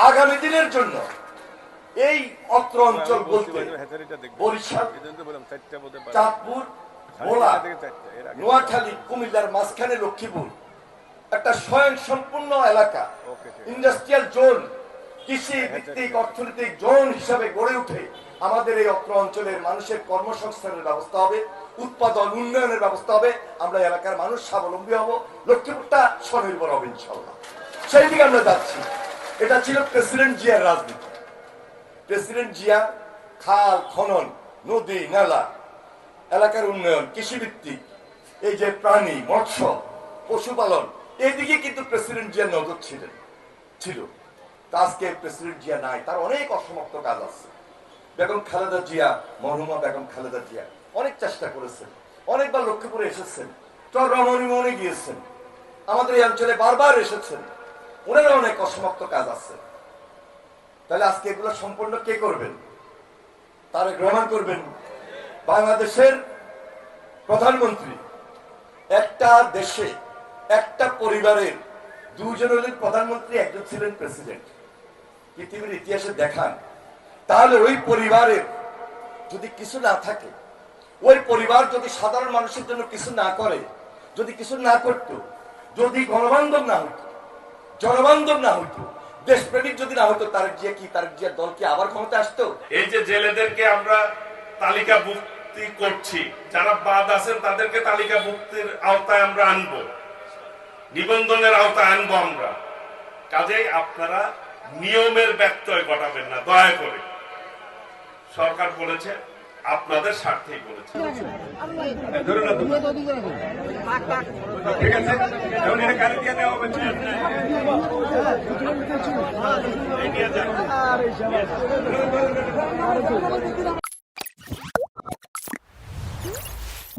আগামী দিনের জন্য এই অত্র অঞ্চল বলতে বরিশাল, চাঁদপুর, ভোলা, নোয়াখালী, কুমিল্লার মাঝখানে লক্ষ্মীপুর একটা স্বয়ংসম্পূর্ণ এলাকা, ইন্ডাস্ট্রিয়াল জোন, কৃষি ভিত্তিক অর্থনৈতিক জোন হিসাবে গড়ে উঠে আমাদের এই অত্র অঞ্চলের মানুষের কর্মসংস্থানের ব্যবস্থা হবে, উৎপাদন উন্নয়নের ব্যবস্থা হবে, আমরা এলাকার মানুষ স্বাবলম্বী হব, লক্ষ্মীপুরটা স্বনির্ভর হবে ইনশাআল্লাহ। সেই দিকে আমরা যাচ্ছি। এটা ছিল প্রেসিডেন্ট জিয়ার রাজনীতি। প্রেসিডেন্ট জিয়া খাল খনন, নদী নালা, এলাকার উন্নয়ন, কৃষিভিত্তিক, এই যে প্রাণী মৎস্য পশুপালন, এইদিকে কিন্তু প্রেসিডেন্ট জিয়া নজর ছিল। আজকে প্রেসিডেন্ট জিয়া নাই, তার অনেক অসমাপ্ত কাজ আছে। বেগম খালেদা জিয়া, মরহুমা বেগম খালেদা জিয়া অনেক চেষ্টা করেছেন, অনেকবার লক্ষ্মীপুরে এসেছেন, চর রমণীমণি গিয়েছেন, আমাদের এই অঞ্চলে বারবার এসেছেন, ওনারা অনেক অসমাপ্ত কাজ আছে। তাহলে আজকে এগুলো সম্পূর্ণ কে করবেন? তারেক রহমান করবেন। বাংলাদেশের প্রধানমন্ত্রী, একটা দেশে একটা পরিবারের দুজন হলেন প্রধানমন্ত্রী, একজন ছিলেন প্রেসিডেন্ট। পৃথিবীর ইতিহাসে দেখান। তাহলে ওই পরিবারের যদি কিছু না থাকে, ওই পরিবার যদি সাধারণ মানুষের জন্য কিছু না করে, যদি কিছু না করত, যদি গণবান্ধব না হইত, জনবান্ধব না হইত, দেশপ্রেমিক যদি না হতো, তারেক জিয়ার দল কি আবার ক্ষমতা আসতো? এই যে জেলেদেরকে আমরা তালিকাভুক্তি করছি, যারা বাদ আছেন তাদেরকে তালিকাভুক্তির আওতায় আমরা আনবো, নিবন্ধনের আওতায় আনবো আমরা। কাজেই আপনারা নিয়মের ব্যত্যয় ঘটাবেন না দয়া করে। সরকার বলেছে, আপনাদের স্বার্থেই বলেছে। ঠিক আছে।